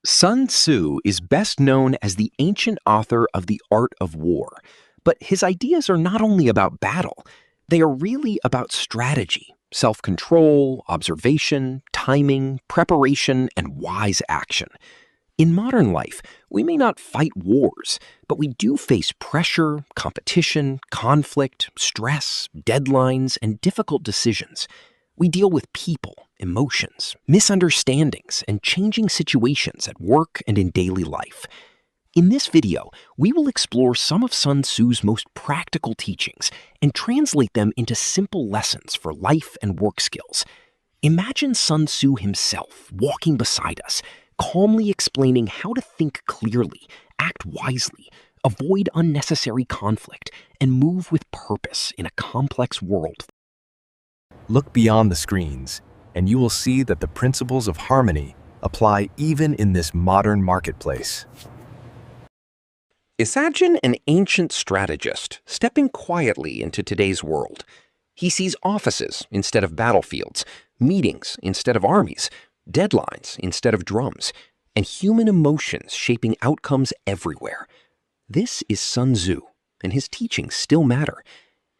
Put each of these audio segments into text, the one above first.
Sun Tzu is best known as the ancient author of The Art of War, but his ideas are not only about battle, they are really about strategy, self-control, observation, timing, preparation, and wise action. In modern life, we may not fight wars, but we do face pressure, competition, conflict, stress, deadlines, and difficult decisions. We deal with people, emotions, misunderstandings, and changing situations at work and in daily life. In this video, we will explore some of Sun Tzu's most practical teachings and translate them into simple lessons for life and work skills. Imagine Sun Tzu himself walking beside us, calmly explaining how to think clearly, act wisely, avoid unnecessary conflict, and move with purpose in a complex world. Look beyond the screens, and you will see that the principles of harmony apply even in this modern marketplace. Imagine an ancient strategist stepping quietly into today's world. He sees offices instead of battlefields, meetings instead of armies, deadlines instead of drums, and human emotions shaping outcomes everywhere. This is Sun Tzu, and his teachings still matter.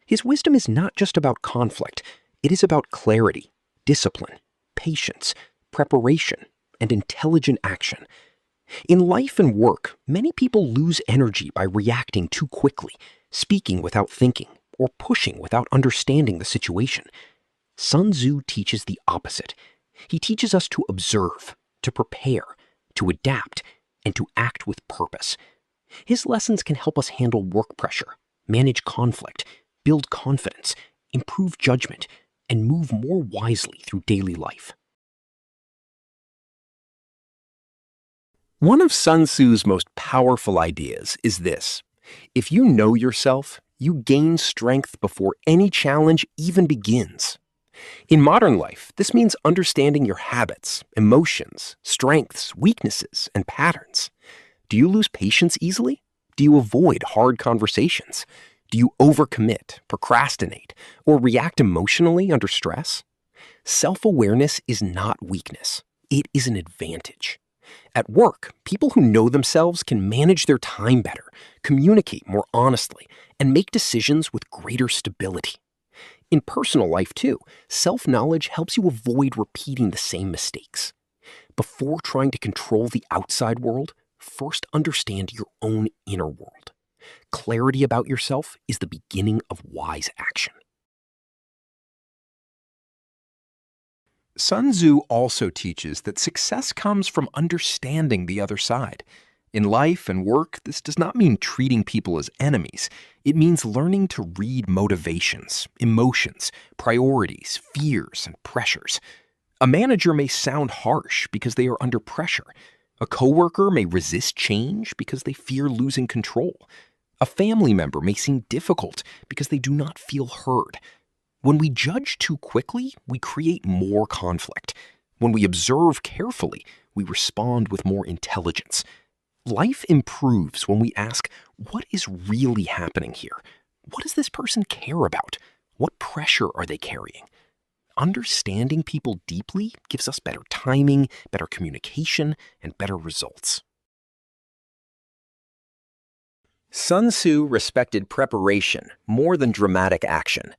His wisdom is not just about conflict. It is about clarity, discipline, patience, preparation, and intelligent action. In life and work, many people lose energy by reacting too quickly, speaking without thinking, or pushing without understanding the situation. Sun Tzu teaches the opposite. He teaches us to observe, to prepare, to adapt, and to act with purpose. His lessons can help us handle work pressure, manage conflict, build confidence, improve judgment, and move more wisely through daily life. One of Sun Tzu's most powerful ideas is this: if you know yourself, you gain strength before any challenge even begins. In modern life, this means understanding your habits, emotions, strengths, weaknesses, and patterns. Do you lose patience easily? Do you avoid hard conversations? Do you overcommit, procrastinate, or react emotionally under stress? Self-awareness is not weakness. It is an advantage. At work, people who know themselves can manage their time better, communicate more honestly, and make decisions with greater stability. In personal life, too, self-knowledge helps you avoid repeating the same mistakes. Before trying to control the outside world, first understand your own inner world. Clarity about yourself is the beginning of wise action. Sun Tzu also teaches that success comes from understanding the other side. In life and work, this does not mean treating people as enemies. It means learning to read motivations, emotions, priorities, fears, and pressures. A manager may sound harsh because they are under pressure. A coworker may resist change because they fear losing control. A family member may seem difficult because they do not feel heard. When we judge too quickly, we create more conflict. When we observe carefully, we respond with more intelligence. Life improves when we ask, what is really happening here? What does this person care about? What pressure are they carrying? Understanding people deeply gives us better timing, better communication, and better results. Sun Tzu respected preparation more than dramatic action.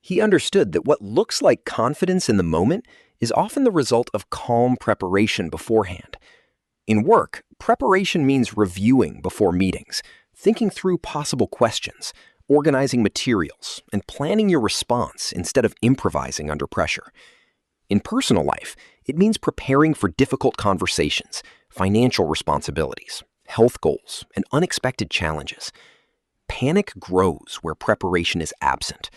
He understood that what looks like confidence in the moment is often the result of calm preparation beforehand. In work, preparation means reviewing before meetings, thinking through possible questions, organizing materials, and planning your response instead of improvising under pressure. In personal life, it means preparing for difficult conversations, financial responsibilities, health goals, and unexpected challenges. Panic grows where preparation is absent.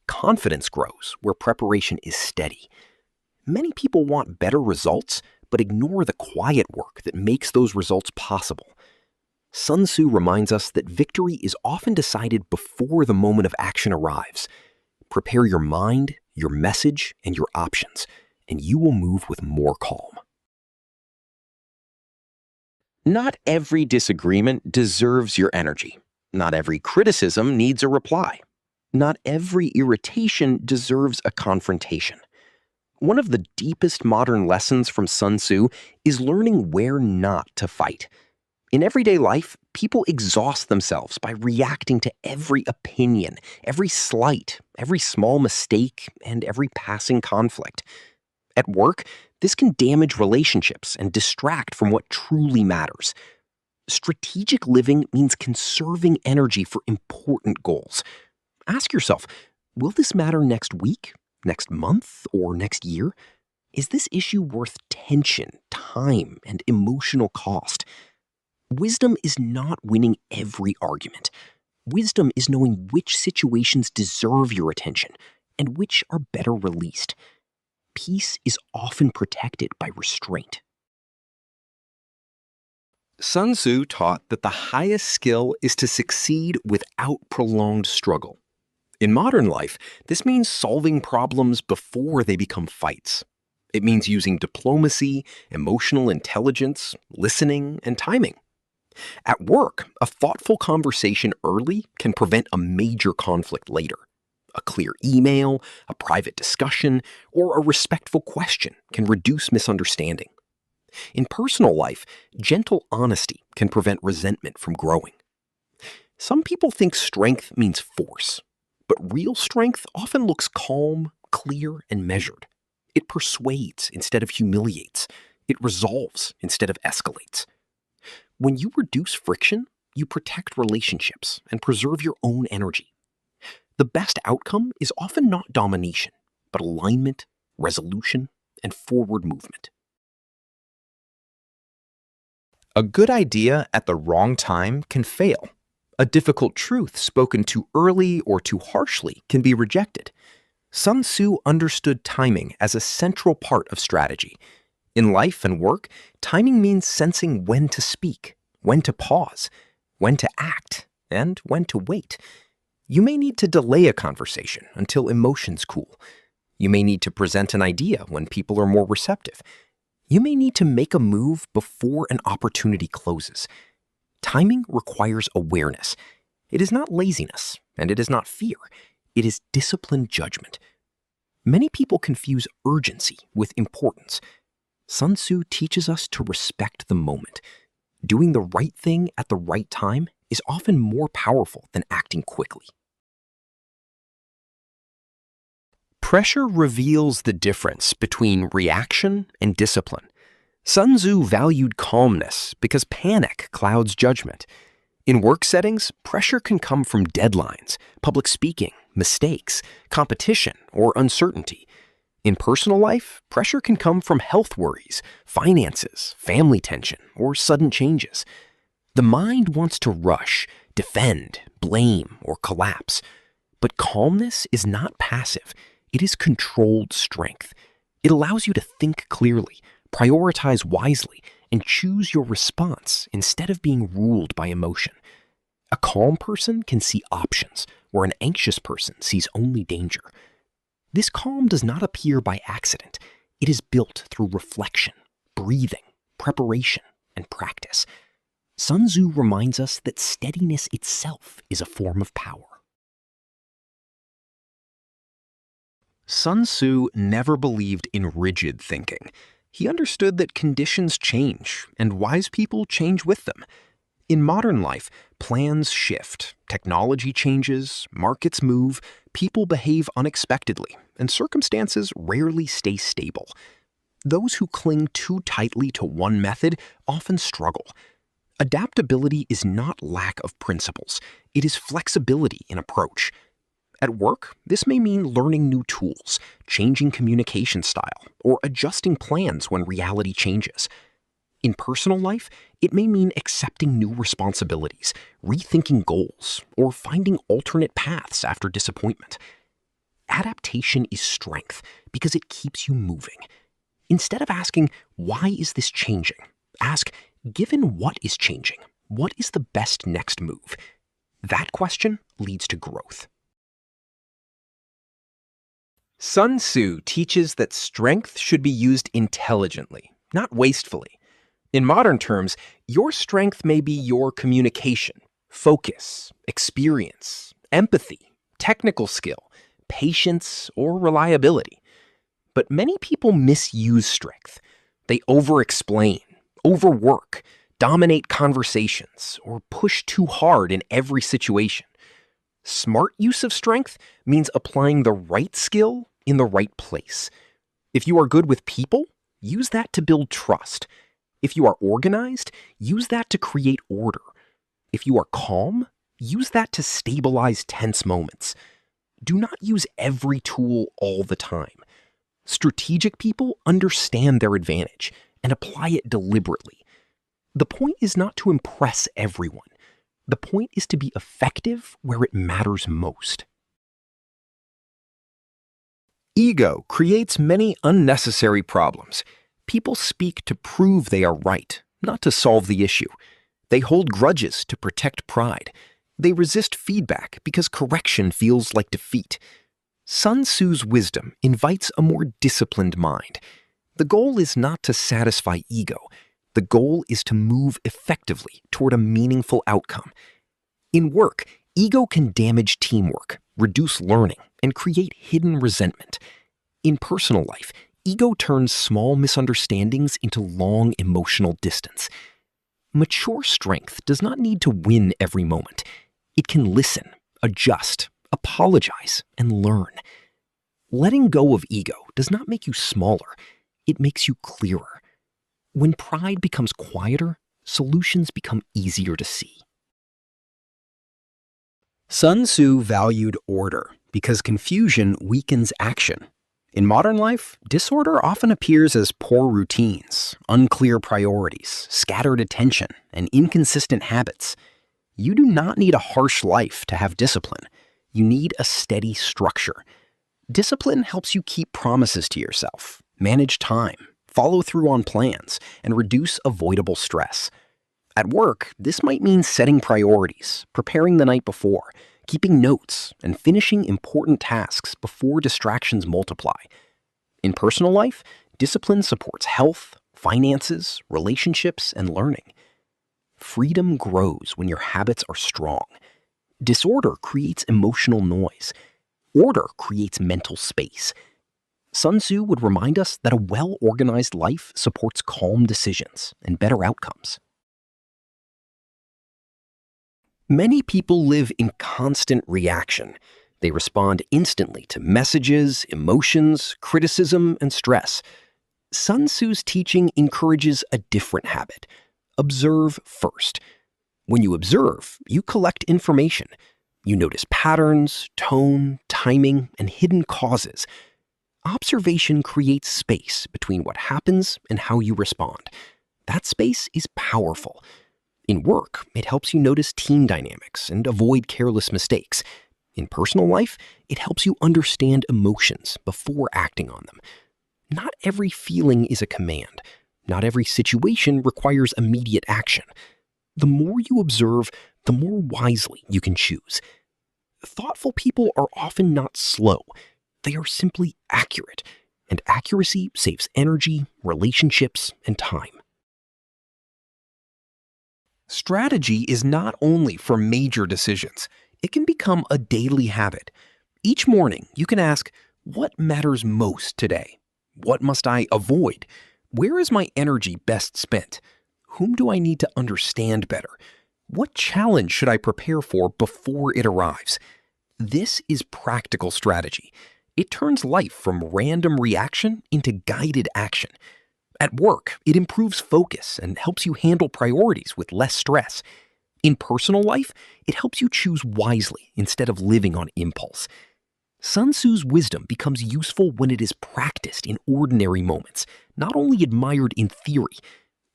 Confidence grows where preparation is steady. Many people want better results, but ignore the quiet work that makes those results possible. Sun Tzu reminds us that victory is often decided before the moment of action arrives. Prepare your mind, your message, and your options, and you will move with more calm. Not every disagreement deserves your energy. Not every criticism needs a reply. Not every irritation deserves a confrontation. One of the deepest modern lessons from Sun Tzu is learning where not to fight. In everyday life, people exhaust themselves by reacting to every opinion, every slight, every small mistake, and every passing conflict. At work, this can damage relationships and distract from what truly matters. Strategic living means conserving energy for important goals. Ask yourself, will this matter next week, next month, or next year? Is this issue worth tension, time, and emotional cost? Wisdom is not winning every argument. Wisdom is knowing which situations deserve your attention and which are better released. Peace is often protected by restraint. Sun Tzu taught that the highest skill is to succeed without prolonged struggle. In modern life, this means solving problems before they become fights. It means using diplomacy, emotional intelligence, listening, and timing. At work, a thoughtful conversation early can prevent a major conflict later. A clear email, a private discussion, or a respectful question can reduce misunderstanding. In personal life, gentle honesty can prevent resentment from growing. Some people think strength means force, but real strength often looks calm, clear, and measured. It persuades instead of humiliates. It resolves instead of escalates. When you reduce friction, you protect relationships and preserve your own energy. The best outcome is often not domination, but alignment, resolution, and forward movement. A good idea at the wrong time can fail. A difficult truth spoken too early or too harshly can be rejected. Sun Tzu understood timing as a central part of strategy. In life and work, timing means sensing when to speak, when to pause, when to act, and when to wait. You may need to delay a conversation until emotions cool. You may need to present an idea when people are more receptive. You may need to make a move before an opportunity closes. Timing requires awareness. It is not laziness, and it is not fear. It is disciplined judgment. Many people confuse urgency with importance. Sun Tzu teaches us to respect the moment. Doing the right thing at the right time is often more powerful than acting quickly. Pressure reveals the difference between reaction and discipline. Sun Tzu valued calmness because panic clouds judgment. In work settings, pressure can come from deadlines, public speaking, mistakes, competition, or uncertainty. In personal life, pressure can come from health worries, finances, family tension, or sudden changes. The mind wants to rush, defend, blame, or collapse. But calmness is not passive. It is controlled strength. It allows you to think clearly, prioritize wisely, and choose your response instead of being ruled by emotion. A calm person can see options, where an anxious person sees only danger. This calm does not appear by accident. It is built through reflection, breathing, preparation, and practice. Sun Tzu reminds us that steadiness itself is a form of power. Sun Tzu never believed in rigid thinking. He understood that conditions change, and wise people change with them. In modern life, plans shift, technology changes, markets move, people behave unexpectedly, and circumstances rarely stay stable. Those who cling too tightly to one method often struggle. Adaptability is not lack of principles. It is flexibility in approach. At work, this may mean learning new tools, changing communication style, or adjusting plans when reality changes. In personal life, it may mean accepting new responsibilities, rethinking goals, or finding alternate paths after disappointment. Adaptation is strength because it keeps you moving. Instead of asking, why is this changing? Ask, given what is changing, what is the best next move? That question leads to growth. Sun Tzu teaches that strength should be used intelligently, not wastefully. In modern terms, your strength may be your communication, focus, experience, empathy, technical skill, patience, or reliability. But many people misuse strength. They over-explain, overwork, dominate conversations, or push too hard in every situation. Smart use of strength means applying the right skill in the right place. If you are good with people, use that to build trust. If you are organized, use that to create order. If you are calm, use that to stabilize tense moments. Do not use every tool all the time. Strategic people understand their advantage and apply it deliberately. The point is not to impress everyone. The point is to be effective where it matters most. Ego creates many unnecessary problems. People speak to prove they are right, not to solve the issue. They hold grudges to protect pride. They resist feedback because correction feels like defeat. Sun Tzu's wisdom invites a more disciplined mind. The goal is not to satisfy ego. The goal is to move effectively toward a meaningful outcome. In work, ego can damage teamwork, reduce learning, and create hidden resentment. In personal life, ego turns small misunderstandings into long emotional distance. Mature strength does not need to win every moment. It can listen, adjust, apologize, and learn. Letting go of ego does not make you smaller. It makes you clearer. When pride becomes quieter, solutions become easier to see. Sun Tzu valued order because confusion weakens action. In modern life, disorder often appears as poor routines, unclear priorities, scattered attention, and inconsistent habits. You do not need a harsh life to have discipline. You need a steady structure. Discipline helps you keep promises to yourself, manage time, follow through on plans, and reduce avoidable stress. At work, this might mean setting priorities, preparing the night before, keeping notes, and finishing important tasks before distractions multiply. In personal life, discipline supports health, finances, relationships, and learning. Freedom grows when your habits are strong. Disorder creates emotional noise. Order creates mental space. Sun Tzu would remind us that a well-organized life supports calm decisions and better outcomes. Many people live in constant reaction. They respond instantly to messages, emotions, criticism, and stress. Sun Tzu's teaching encourages a different habit. Observe first. When you observe, you collect information. You notice patterns, tone, timing, and hidden causes. Observation creates space between what happens and how you respond. That space is powerful. In work, it helps you notice team dynamics and avoid careless mistakes. In personal life, it helps you understand emotions before acting on them. Not every feeling is a command. Not every situation requires immediate action. The more you observe, the more wisely you can choose. Thoughtful people are often not slow. They are simply accurate, and accuracy saves energy, relationships, and time. Strategy is not only for major decisions. It can become a daily habit. Each morning, you can ask, what matters most today? What must I avoid? Where is my energy best spent? Whom do I need to understand better? What challenge should I prepare for before it arrives? This is practical strategy. It turns life from random reaction into guided action. At work, it improves focus and helps you handle priorities with less stress. In personal life, it helps you choose wisely instead of living on impulse. Sun Tzu's wisdom becomes useful when it is practiced in ordinary moments, not only admired in theory.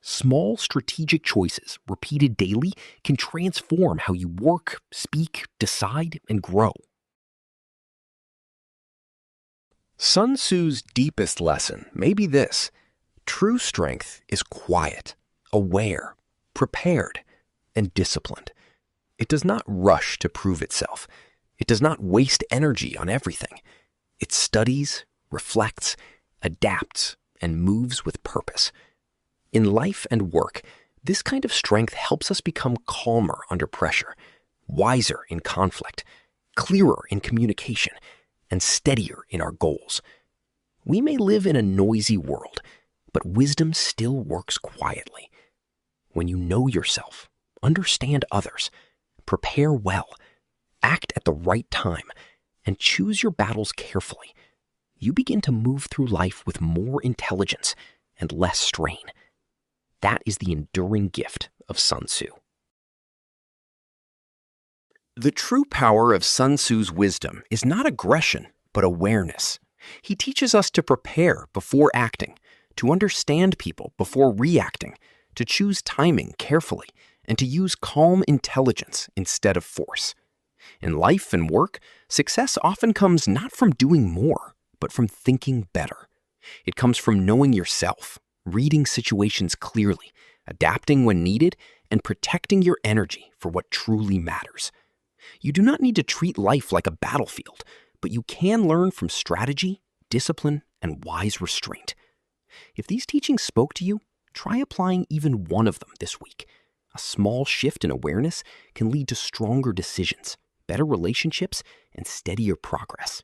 Small strategic choices, repeated daily, can transform how you work, speak, decide, and grow. Sun Tzu's deepest lesson may be this: true strength is quiet, aware, prepared, and disciplined. It does not rush to prove itself. It does not waste energy on everything. It studies, reflects, adapts, and moves with purpose. In life and work, this kind of strength helps us become calmer under pressure, wiser in conflict, clearer in communication, and steadier in our goals. We may live in a noisy world, but wisdom still works quietly. When you know yourself, understand others, prepare well, act at the right time, and choose your battles carefully, you begin to move through life with more intelligence and less strain. That is the enduring gift of Sun Tzu. The true power of Sun Tzu's wisdom is not aggression, but awareness. He teaches us to prepare before acting, to understand people before reacting, to choose timing carefully, and to use calm intelligence instead of force. In life and work, success often comes not from doing more, but from thinking better. It comes from knowing yourself, reading situations clearly, adapting when needed, and protecting your energy for what truly matters. You do not need to treat life like a battlefield, but you can learn from strategy, discipline, and wise restraint. If these teachings spoke to you, try applying even one of them this week. A small shift in awareness can lead to stronger decisions, better relationships, and steadier progress.